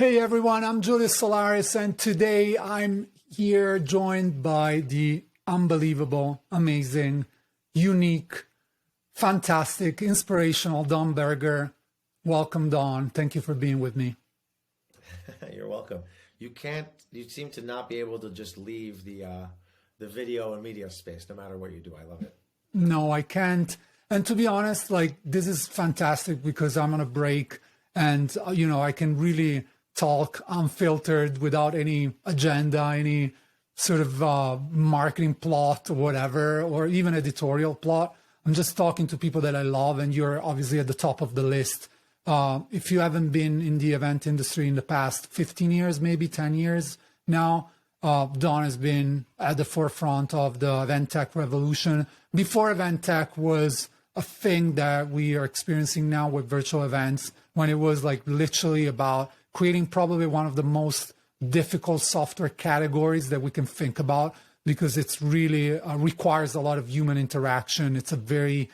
Hey everyone, I'm Julius Solaris, and today I'm here joined by the unbelievable, amazing, unique, fantastic, inspirational Don Berger. Welcome, Don. Thank you for being with me. You're welcome. You seem to not be able to just leave the video and media space, no matter what you do. I love it. No, I can't. And to be honest, this is fantastic because I'm on a break and, I can really talk unfiltered without any agenda, any sort of marketing plot or whatever, or even editorial plot. I'm just talking to people that I love, and you're obviously at the top of the list. If you haven't been in the event industry in the past 15 years, maybe 10 years now, Don has been at the forefront of the event tech revolution. Before event tech was a thing that we are experiencing now with virtual events, when it was literally about creating probably one of the most difficult software categories that we can think about, because it's really requires a lot of human interaction. It's a very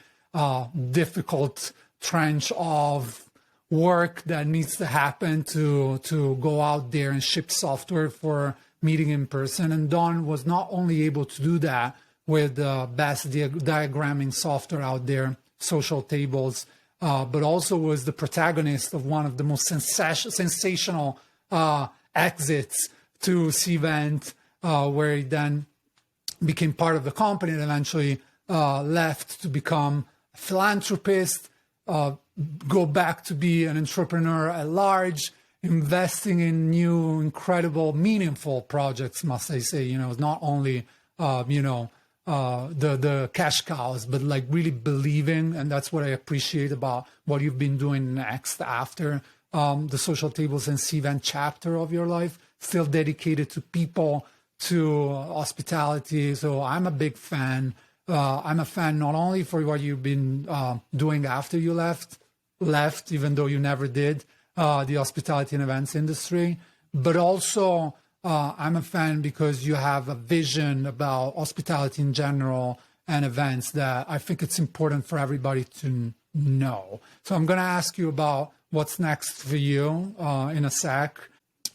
difficult trench of work that needs to happen to go out there and ship software for meeting in person. And Don was not only able to do that with the best diagramming software out there, Social Tables, but also was the protagonist of one of the most sensational exits to Cvent, where he then became part of the company and eventually left to become a philanthropist, go back to be an entrepreneur at large, investing in new, incredible, meaningful projects, must I say, not only, the cash cows, but really believing. And that's what I appreciate about what you've been doing next after the Social Tables and Cvent chapter of your life, still dedicated to people, to hospitality. So I'm a big fan. I'm a fan not only for what you've been doing after you left, even though you never did, the hospitality and events industry, but also I'm a fan because you have a vision about hospitality in general and events that I think it's important for everybody to know. So I'm going to ask you about what's next for you in a sec,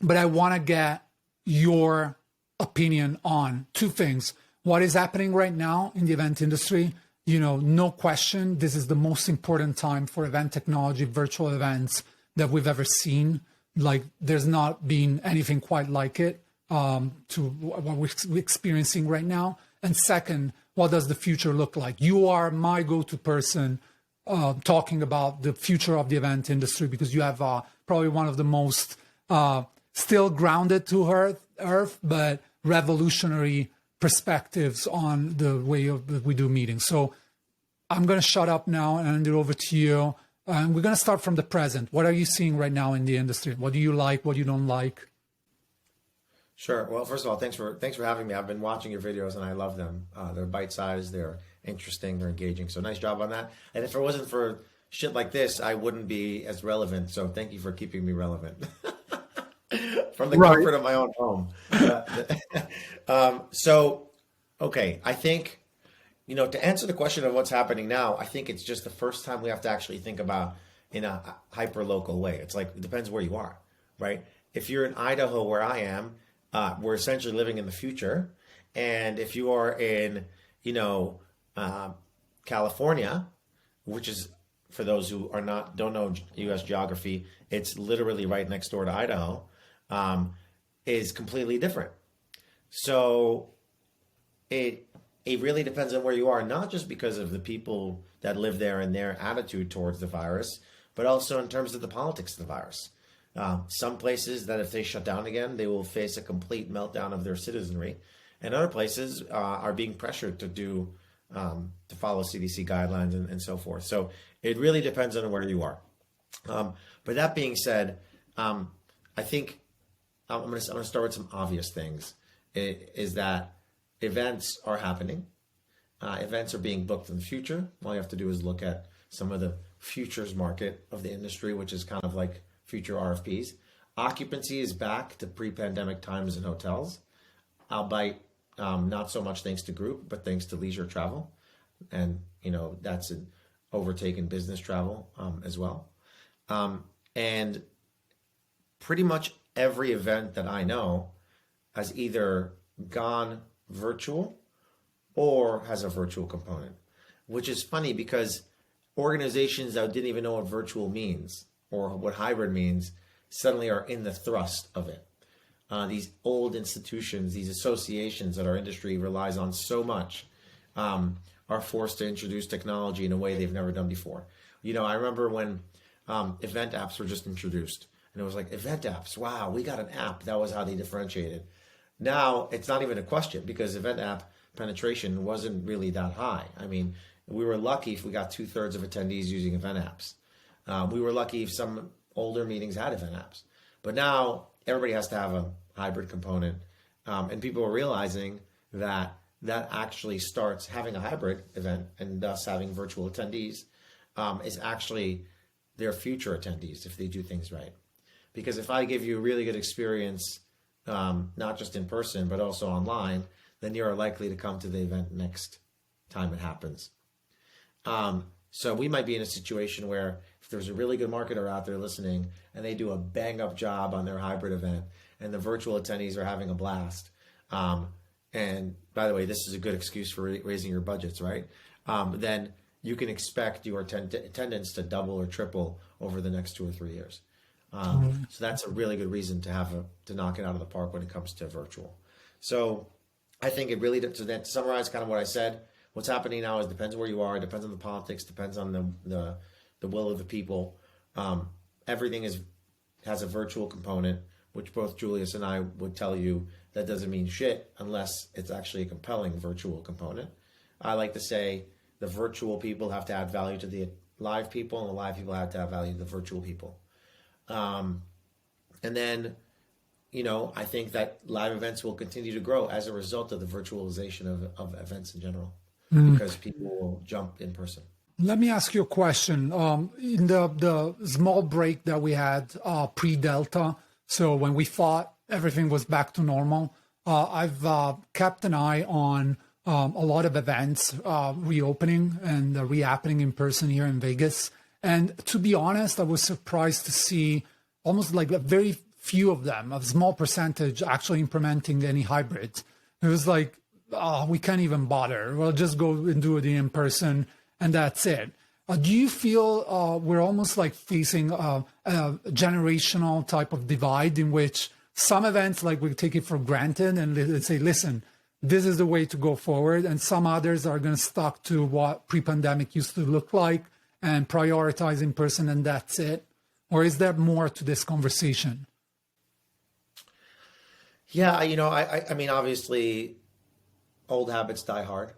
but I want to get your opinion on two things. What is happening right now in the event industry? No question, this is the most important time for event technology, virtual events that we've ever seen. There's not been anything quite like it to what we're experiencing right now. And second, what does the future look like? You are my go-to person talking about the future of the event industry, because you have probably one of the most still grounded to earth, but revolutionary perspectives on the way that we do meetings. So I'm going to shut up now and hand it over to you. And we're going to start from the present. What are you seeing right now in the industry? What do you like? What you don't like? Sure. Well, first of all, thanks for having me. I've been watching your videos and I love them. They're bite-sized, they're interesting, they're engaging. So nice job on that. And if it wasn't for shit like this, I wouldn't be as relevant. So thank you for keeping me relevant from the comfort of my own home. Okay, I think, to answer the question of what's happening now, I think it's just the first time we have to actually think about in a hyper-local way. It's it depends where you are, right? If you're in Idaho, where I am, we're essentially living in the future. And if you are in, California, which is, for those who don't know U.S. geography, it's literally right next door to Idaho, is completely different. So it really depends on where you are, not just because of the people that live there and their attitude towards the virus, but also in terms of the politics of the virus. Some places that if they shut down again, they will face a complete meltdown of their citizenry. And other places are being pressured to follow CDC guidelines and so forth. So it really depends on where you are. But that being said, I think I'm going to start with some obvious things. Is that events are happening. Events are being booked in the future. All you have to do is look at some of the futures market of the industry, which is kind of like future RFPs. Occupancy is back to pre-pandemic times in hotels, albeit not so much thanks to group, but thanks to leisure travel. And, that's an overtaken business travel as well. And pretty much every event that I know has either gone virtual or has a virtual component, which is funny because organizations that didn't even know what virtual means or what hybrid means suddenly are in the thrust of it. These old institutions, these associations that our industry relies on so much, are forced to introduce technology in a way they've never done before. I remember when event apps were just introduced, and it was like, event apps, wow, we got an app. That was how they differentiated. Now it's not even a question because event app penetration wasn't really that high. I mean, we were lucky if we got 2/3 of attendees using event apps. We were lucky if some older meetings had event apps. But now everybody has to have a hybrid component. And people are realizing that actually starts having a hybrid event and thus having virtual attendees is actually their future attendees if they do things right. Because if I give you a really good experience, not just in person, but also online, then you're likely to come to the event next time it happens. So we might be in a situation where if there's a really good marketer out there listening and they do a bang up job on their hybrid event and the virtual attendees are having a blast. And by the way, this is a good excuse for raising your budgets, right? Then you can expect your attendance to double or triple over the next 2 or 3 years. So that's a really good reason to knock it out of the park when it comes to virtual. So I think it really, to summarize kind of what I said, what's happening now is depends where you are, depends on the politics, depends on the will of the people. Everything has a virtual component, which both Julius and I would tell you that doesn't mean shit unless it's actually a compelling virtual component. I like to say the virtual people have to add value to the live people, and the live people have to add value to the virtual people. And then, I think that live events will continue to grow as a result of the virtualization of events in general, because people will jump in person. Let me ask you a question. In the small break that we had pre-Delta, so when we thought everything was back to normal, I've kept an eye on a lot of events reopening and rehappening in person here in Vegas. And to be honest, I was surprised to see almost like a very few of them, a small percentage, actually implementing any hybrids. It was like, we can't even bother. We'll just go and do it in person, and that's it. Do you feel we're almost like facing a generational type of divide in which some events, like we take it for granted and let's say, listen, this is the way to go forward, and some others are going to stuck to what pre-pandemic used to look like and prioritize in person, and that's it? Or is there more to this conversation? Yeah, I mean, obviously, old habits die hard.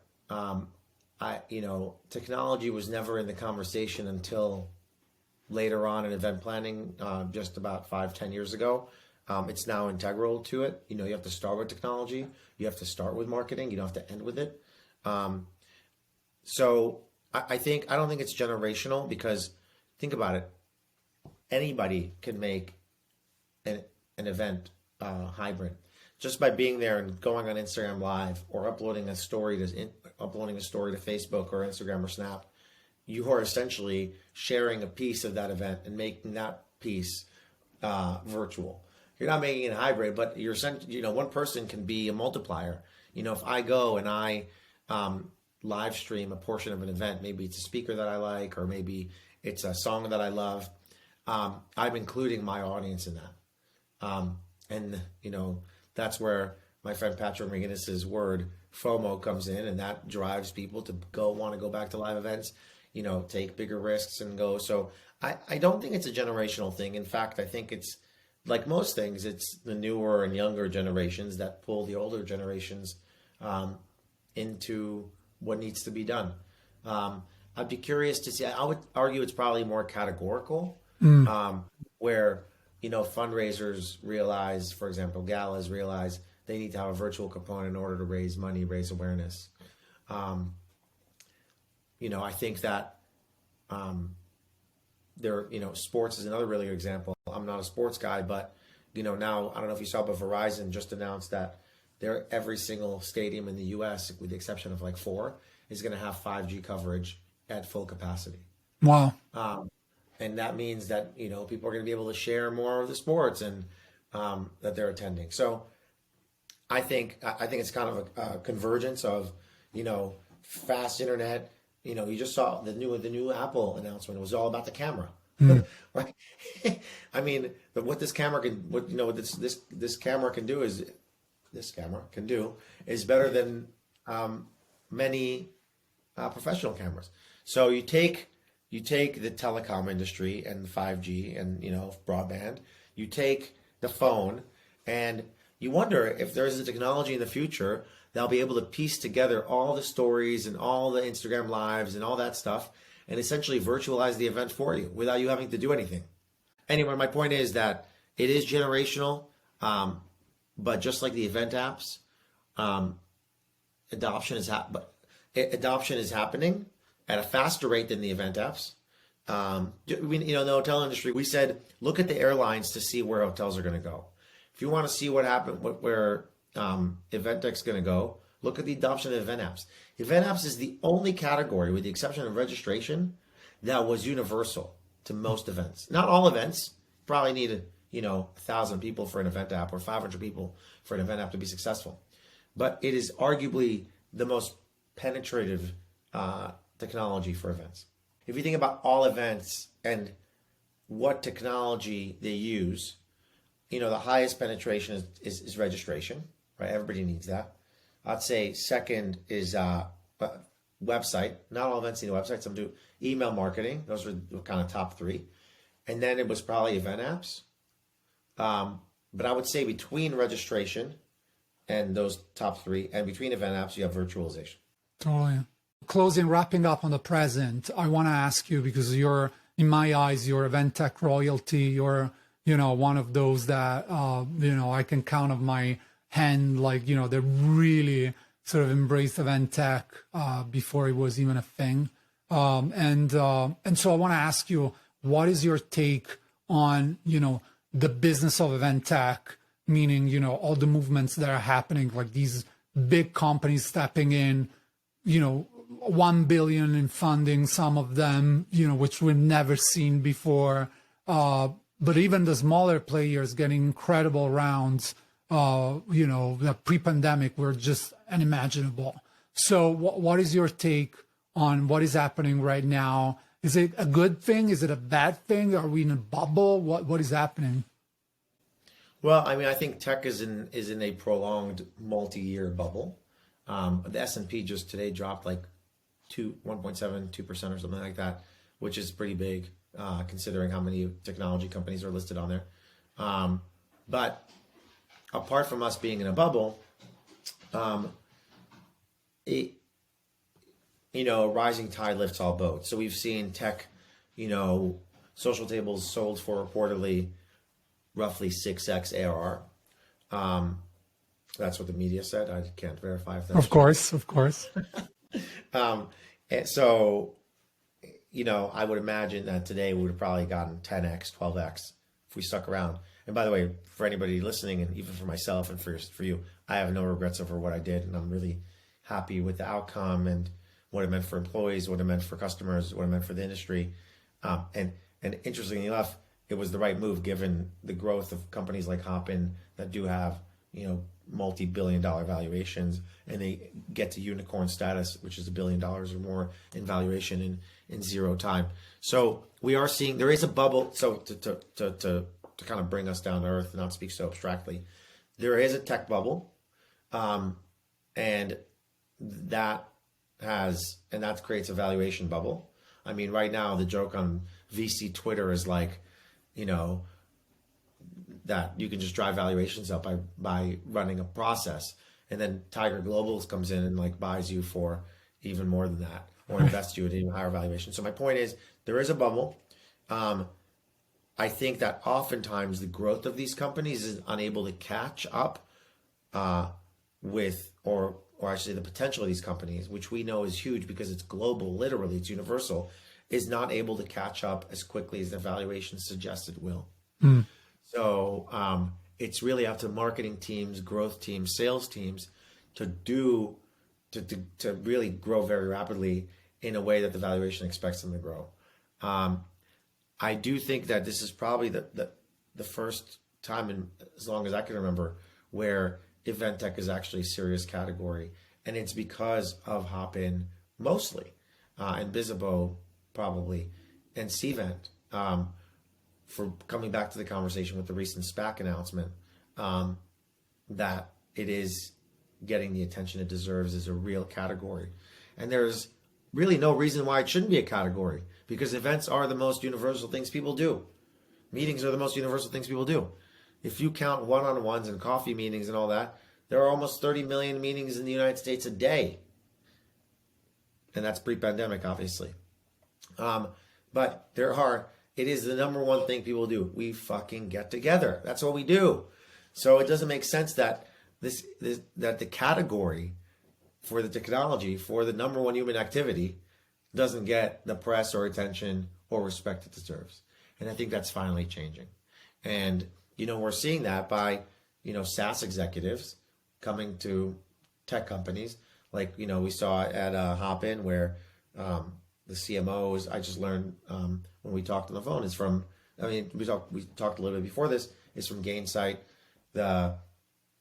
Technology was never in the conversation until later on in event planning, just about 5-10 years ago. It's now integral to it. You have to start with technology. You have to start with marketing. You don't have to end with it. So I don't think it's generational, because think about it. Anybody can make an event hybrid just by being there and going on Instagram Live or uploading a story to Facebook or Instagram or Snap. You are essentially sharing a piece of that event and making that piece virtual. You're not making it hybrid, but you're one person can be a multiplier. If I go and I live stream a portion of an event, maybe it's a speaker that I like, or maybe it's a song that I love, I'm including my audience in that. And that's where my friend Patrick McGinnis's word FOMO comes in, and that drives people to want to go back to live events, take bigger risks and go. So I don't think it's a generational thing. In fact, I think it's like most things, it's the newer and younger generations that pull the older generations into what needs to be done. I'd be curious to see. I would argue it's probably more categorical, where fundraisers realize, for example, galas realize they need to have a virtual component in order to raise money, raise awareness. I think that sports is another really good example. I'm not a sports guy, but now I don't know if you saw, but Verizon just announced that every single stadium in the U.S., with the exception of like 4, is going to have 5G coverage at full capacity. Wow. And that means that people are going to be able to share more of the sports, and that they're attending. So I think it's kind of a convergence of, fast internet. You just saw the new Apple announcement. It was all about the camera, right? I mean, what this camera can, what this camera can do is better than many professional cameras. So you take the telecom industry and 5G and broadband. You take the phone, and you wonder if there's a technology in the future that'll be able to piece together all the stories and all the Instagram lives and all that stuff, and essentially virtualize the event for you without you having to do anything. Anyway, my point is that it is generational, but just like the event apps, adoption is happening at a faster rate than the event apps. In the hotel industry, we said, look at the airlines to see where hotels are going to go. If you want to see where Event-Tech's going to go, look at the adoption of event apps. Event apps is the only category, with the exception of registration, that was universal to most events. Not all events. Probably needed 1,000 people for an event app or 500 people for an event app to be successful. But it is arguably the most penetrative technology for events. If you think about all events and what technology they use, the highest penetration is registration, right? Everybody needs that. I'd say second is website. Not all events need a website. Some do. Email marketing. Those are the kind of top three. And then it was probably event apps. But I would say between registration and those top three, and between event apps, you have virtualization. Totally. Closing, wrapping up on the present, I want to ask you, because you're, in my eyes, you're Event-Tech royalty. You're, one of those that, I can count on my hand, they really sort of embraced Event-Tech before it was even a thing. And so I want to ask you, what is your take on, the business of Event-Tech, meaning, all the movements that are happening, like these big companies stepping in, 1 billion in funding, some of them, which we've never seen before. But even the smaller players getting incredible rounds, the pre-pandemic were just unimaginable. So what is your take on what is happening right now? Is it a good thing? Is it a bad thing? Are we in a bubble? What is happening? Well, I mean, I think tech is in a prolonged multi-year bubble. The S&P just today dropped like 1.72% or something like that, which is pretty big considering how many technology companies are listed on there. But apart from us being in a bubble, a rising tide lifts all boats. So we've seen tech, social tables sold for reportedly roughly 6x ARR. That's what the media said. I can't verify if that's true. Of course. And so, I would imagine that today we would have probably gotten 10x, 12x if we stuck around. And by the way, for anybody listening, and even for myself and for you, I have no regrets over what I did, and I'm really happy with the outcome and what it meant for employees, what it meant for customers, what it meant for the industry. And interestingly enough, it was the right move given the growth of companies like Hopin that do have, multi-billion-dollar valuations, and they get to unicorn status, which is $1 billion or more in valuation in zero time. So we are seeing there is a bubble. So to kind of bring us down to earth and not speak so abstractly, there is a tech bubble, and that creates a valuation bubble. I mean, right now the joke on VC Twitter is like, that you can just drive valuations up by running a process, and then Tiger Global comes in and buys you for even more than that, or invests you at even higher valuation. So my point is, there is a bubble. I think that oftentimes the growth of these companies is unable to catch up with, or actually the potential of these companies, which we know is huge because it's global, literally, it's universal, is not able to catch up as quickly as the valuation suggests it will. So it's really up to marketing teams, growth teams, sales teams to really grow very rapidly in a way that the valuation expects them to grow. I do think that this is probably the first time in as long as I can remember where event tech is actually a serious category, and it's because of Hopin mostly, and Bizzabo probably, and Cvent. For coming back to the conversation with the recent SPAC announcement, that it is getting the attention it deserves as a real category. And there's really no reason why it shouldn't be a category, because events are the most universal things people do. Meetings are the most universal things people do. If you count one-on-ones and coffee meetings and all that, there are almost 30 million meetings in the United States a day. And that's pre-pandemic, obviously. But it is the number one thing people do. We fucking get together. That's what we do. So it doesn't make sense that that the category for the technology, for the number one human activity, doesn't get the press or attention or respect it deserves. And I think that's finally changing. And, we're seeing that by, SaaS executives coming to tech companies. Like, we saw at Hopin where the CMOs, I just learned when we talked on the phone, we talked a little bit before this, is from Gainsight. The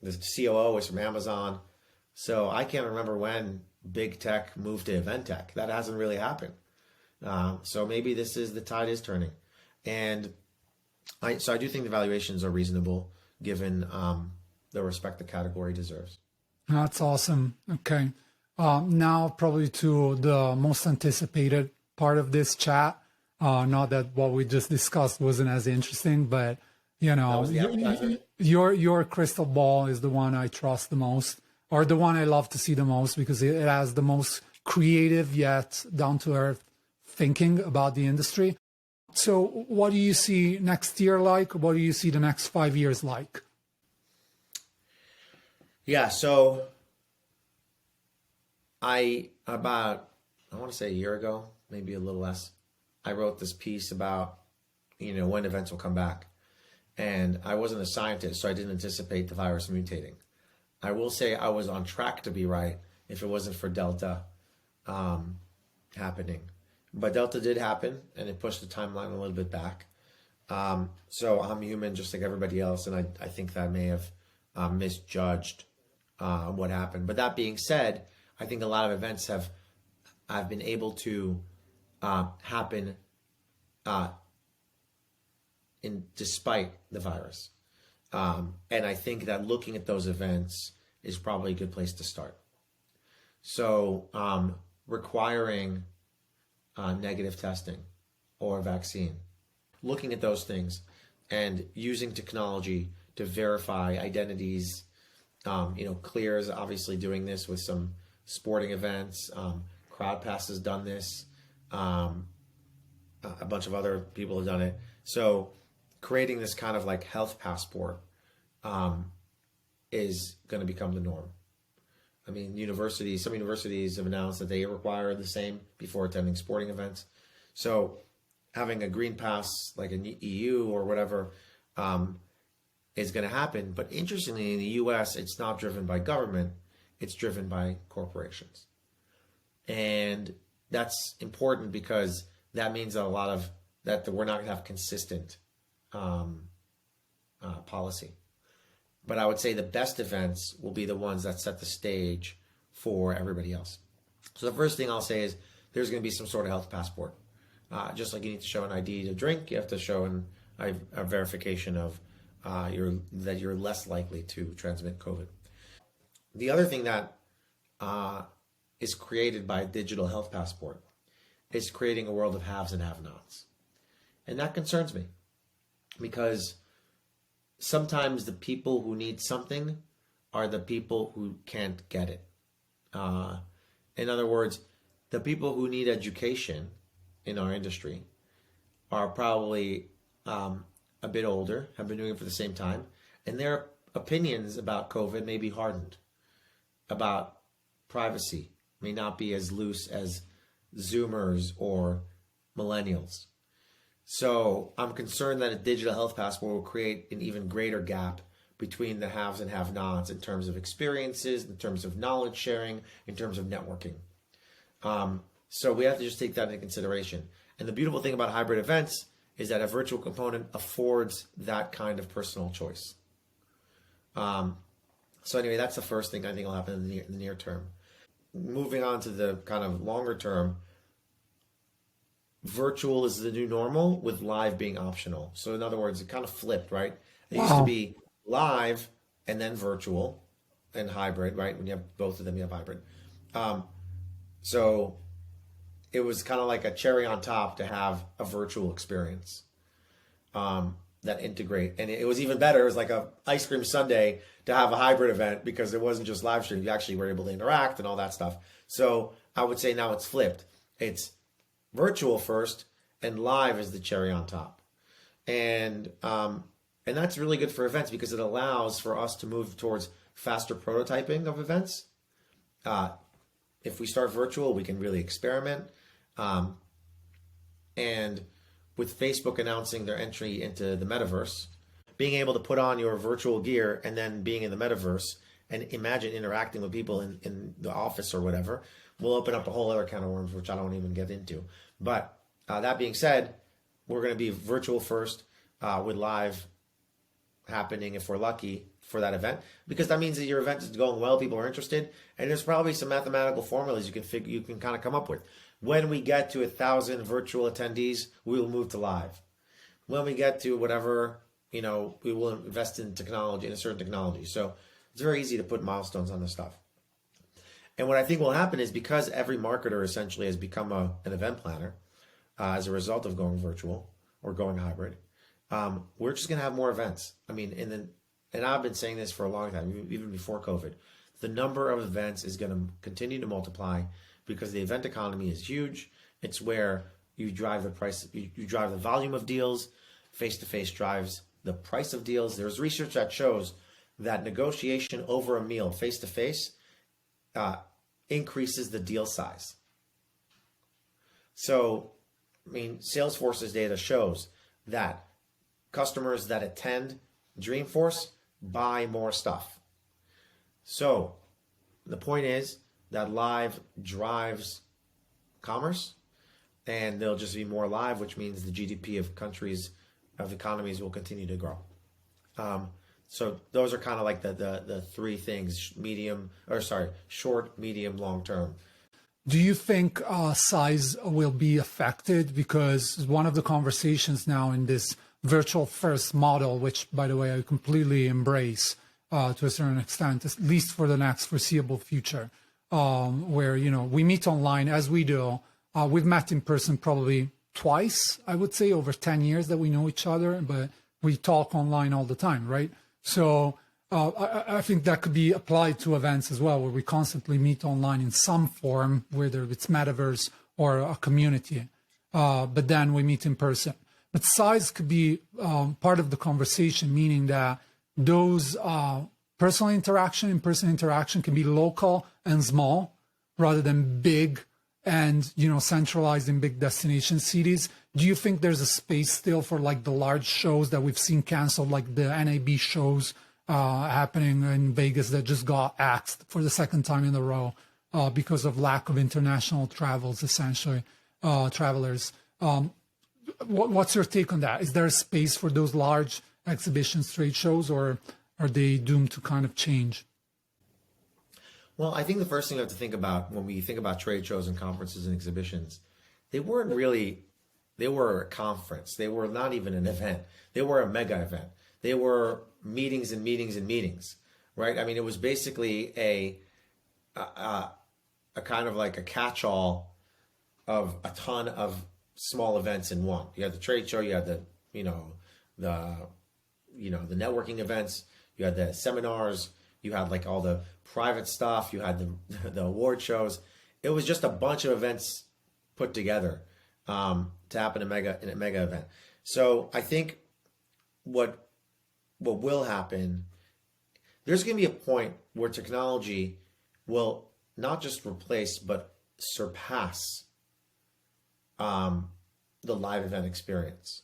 COO is from Amazon. So I can't remember when big tech moved to event tech. That hasn't really happened. So maybe the tide is turning. And I do think the valuations are reasonable given the respect the category deserves. That's awesome. Okay. Now probably to the most anticipated part of this chat. Not that what we just discussed wasn't as interesting, but your crystal ball is the one I trust the most, or the one I love to see the most, because it has the most creative yet down to earth thinking about the industry. So what do you see next year like? What do you see the next 5 years like? Yeah, so I want to say a year ago, maybe a little less, I wrote this piece about, when events will come back. And I wasn't a scientist, so I didn't anticipate the virus mutating. I will say I was on track to be right if it wasn't for Delta happening. But Delta did happen, and it pushed the timeline a little bit back. So I'm human just like everybody else, and I think that I may have misjudged what happened. But that being said, I think a lot of events have been able to happen despite the virus. And I think that looking at those events is probably a good place to start. So requiring negative testing or a vaccine, looking at those things and using technology to verify identities. Clear is obviously doing this with some sporting events. CrowdPass has done this. A bunch of other people have done it. So creating this kind of like health passport is going to become the norm. I mean, some universities have announced that they require the same before attending sporting events. So having a green pass like an EU or whatever is going to happen. But interestingly, in the US, it's not driven by government. It's driven by corporations. And that's important because that means that we're not going to have consistent policy. But I would say the best events will be the ones that set the stage for everybody else. So the first thing I'll say is there's going to be some sort of health passport. Just like you need to show an ID to drink, you have to show a verification of that you're less likely to transmit COVID. The other thing that is created by a digital health passport is creating a world of haves and have-nots. And that concerns me because sometimes the people who need something are the people who can't get it. In other words, the people who need education in our industry are probably a bit older, have been doing it for the same time, and their opinions about COVID may be hardened, about privacy may not be as loose as Zoomers or millennials. So I'm concerned that a digital health passport will create an even greater gap between the haves and have-nots in terms of experiences, in terms of knowledge sharing, in terms of networking. So we have to just take that into consideration. And the beautiful thing about hybrid events is that a virtual component affords that kind of personal choice. So anyway, that's the first thing I think will happen in the near term. Moving on to the kind of longer term, virtual is the new normal with live being optional. So in other words, it kind of flipped, right? It used to be live and then virtual and hybrid, right? When you have both of them, you have hybrid. So it was kind of like a cherry on top to have a virtual experience that integrate. And it was even better. It was like a ice cream sundae to have a hybrid event because it wasn't just live stream. You actually were able to interact and all that stuff. So I would say now it's flipped. It's virtual first and live is the cherry on top. And that's really good for events because it allows for us to move towards faster prototyping of events. If we start virtual, we can really experiment. And with Facebook announcing their entry into the metaverse, being able to put on your virtual gear and then being in the metaverse and imagine interacting with people in the office or whatever, will open up a whole other can of worms, which I don't even get into. But that being said, we're going to be virtual first with live happening if we're lucky for that event, because that means that your event is going well, people are interested, and there's probably some mathematical formulas you can kind of come up with. When we get to 1,000 virtual attendees, we will move to live. When we get to whatever, we will invest in technology, in a certain technology. So it's very easy to put milestones on this stuff. And what I think will happen is because every marketer essentially has become an event planner as a result of going virtual or going hybrid, we're just going to have more events. I mean, and I've been saying this for a long time, even before COVID. The number of events is going to continue to multiply because the event economy is huge. It's where you drive the price, you drive the volume of deals. Face-to-face drives the price of deals. There's research that shows that negotiation over a meal face-to-face increases the deal size. So, I mean, Salesforce's data shows that customers that attend Dreamforce buy more stuff. So the point is that live drives commerce, and there'll just be more live, which means the GDP of countries, of economies will continue to grow. So those are kind of like the three things: short, medium, long term. Do you think size will be affected? Because one of the conversations now in this virtual first model, which, by the way, I completely embrace to a certain extent, at least for the next foreseeable future, where, we meet online as we do. We've met in person probably twice, I would say, over 10 years that we know each other, but we talk online all the time, right? So I think that could be applied to events as well, where we constantly meet online in some form, whether it's metaverse or a community, but then we meet in person. But size could be part of the conversation, meaning that those personal interaction, in-person interaction can be local and small rather than big and, centralized in big destination cities. Do you think there's a space still for like the large shows that we've seen canceled, like the NAB shows happening in Vegas that just got axed for the second time in a row because of lack of international travels, essentially, travelers? What's your take on that? Is there a space for those large exhibitions, trade shows, or are they doomed to kind of change? Well, I think the first thing we have to think about when we think about trade shows and conferences and exhibitions, they were a conference. They were not even an event. They were a mega event. They were meetings and meetings and meetings, right? I mean, it was basically a kind of like a catch-all of a ton of small events in one. You had the trade show, you had the networking events, you had the seminars, you had like all the private stuff, you had the award shows. It was just a bunch of events put together to happen in a mega event. So I think what will happen, there's going to be a point where technology will not just replace but surpass the live event experience,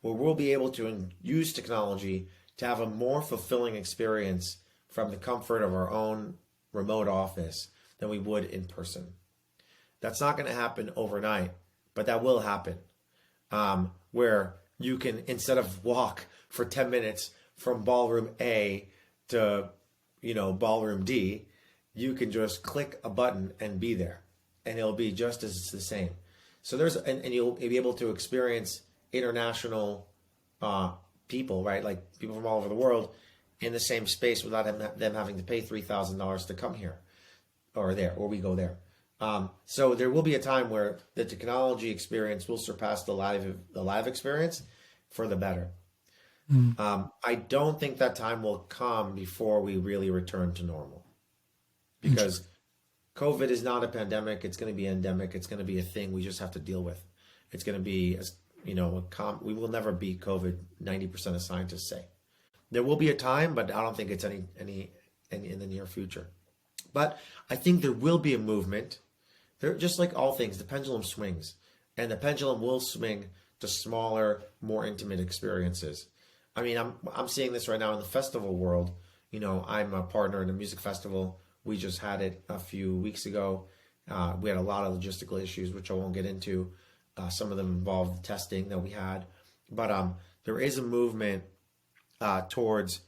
where we'll be able to use technology to have a more fulfilling experience from the comfort of our own remote office than we would in person. That's not going to happen overnight, but that will happen, where you can, instead of walk for 10 minutes from ballroom A to, ballroom D, you can just click a button and be there, and it'll be just as the same. So and you'll be able to experience international people, right? Like people from all over the world in the same space without them having to pay $3,000 to come here or there, or we go there. So there will be a time where the technology experience will surpass the live experience for the better. I don't think that time will come before we really return to normal, because COVID is not a pandemic. It's going to be endemic. It's going to be a thing we just have to deal with. It's going to be, we will never beat COVID, 90% of scientists say. There will be a time, but I don't think it's any in the near future. But I think there will be a movement. They're just like all things, the pendulum swings, and the pendulum will swing to smaller, more intimate experiences. I mean, I'm seeing this right now in the festival world. I'm a partner in a music festival. We just had it a few weeks ago. We had a lot of logistical issues, which I won't get into. Some of them involved testing that we had. But there is a movement towards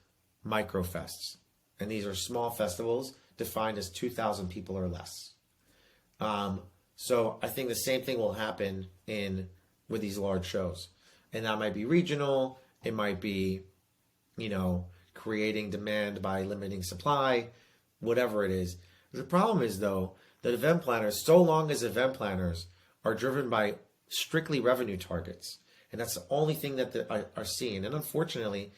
microfests. And these are small festivals defined as 2,000 people or less. So I think the same thing will happen with these large shows. And that might be regional. It might be, creating demand by limiting supply, whatever it is. The problem is, though, that event planners, so long as event planners are driven by strictly revenue targets, and that's the only thing that they are seeing. And unfortunately,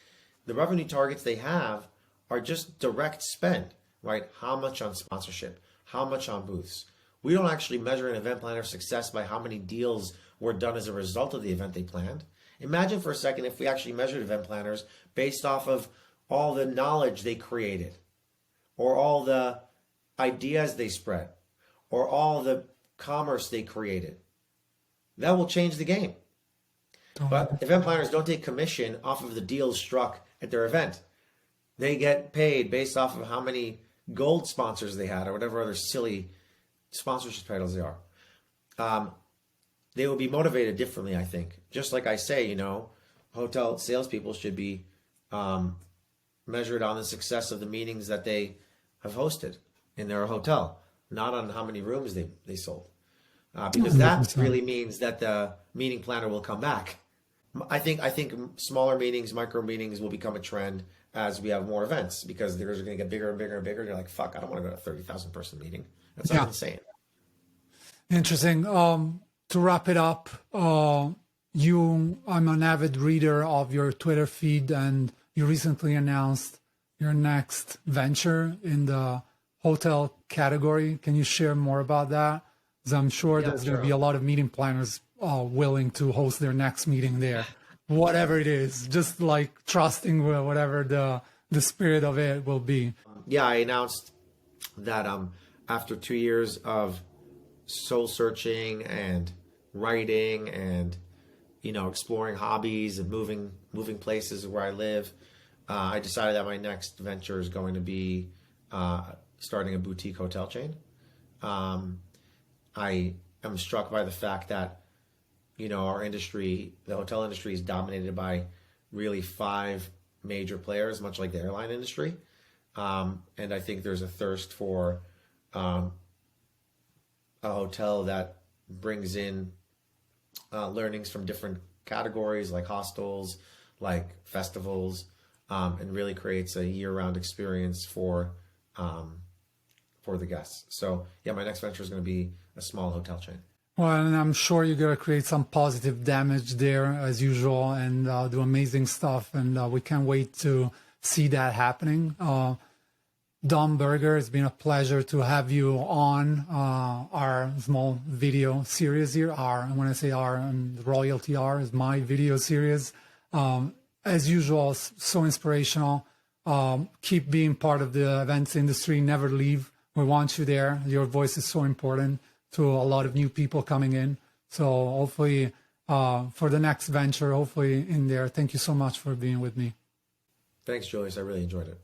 the revenue targets they have are just direct spend, right? How much on sponsorship? How much on booths? We don't actually measure an event planner's success by how many deals were done as a result of the event they planned. Imagine for a second if we actually measured event planners based off of all the knowledge they created, or all the ideas they spread, or all the commerce they created. That will change the game. But event planners don't take commission off of the deals struck at their event. They get paid based off of how many gold sponsors they had, or whatever other silly sponsorship titles they are. They will be motivated differently, I think. Just like I say, hotel salespeople should be measured on the success of the meetings that they have hosted in their hotel, not on how many rooms they sold. Because that really means that the meeting planner will come back. I think smaller meetings, micro meetings will become a trend as we have more events, because they're going to get bigger and bigger and bigger. You're like, fuck, I don't want to go to a 30,000 person meeting. That's insane. Interesting. To wrap it up, I'm an avid reader of your Twitter feed, and you recently announced your next venture in the hotel category. Can you share more about that? Because I'm sure there's going to be a lot of meeting planners willing to host their next meeting there, whatever it is, just like trusting whatever the spirit of it will be. Yeah, I announced that after 2 years of soul searching and writing and exploring hobbies and moving places where I live, I decided that my next venture is going to be starting a boutique hotel chain. I am struck by the fact that our industry, the hotel industry, is dominated by really 5 major players, much like the airline industry, and I think there's a thirst for a hotel that brings in learnings from different categories, like hostels, like festivals, and really creates a year-round experience for the guests. So yeah, my next venture is going to be a small hotel chain. Well, and I'm sure you're going to create some positive damage there as usual, and do amazing stuff. And we can't wait to see that happening. Dom Berger, it's been a pleasure to have you on our small video series here. And when I say our, and royalty R is my video series. As usual, so inspirational. Keep being part of the events industry. Never leave. We want you there. Your voice is so important to a lot of new people coming in. So hopefully for the next venture, hopefully in there. Thank you so much for being with me. Thanks, Julius. I really enjoyed it.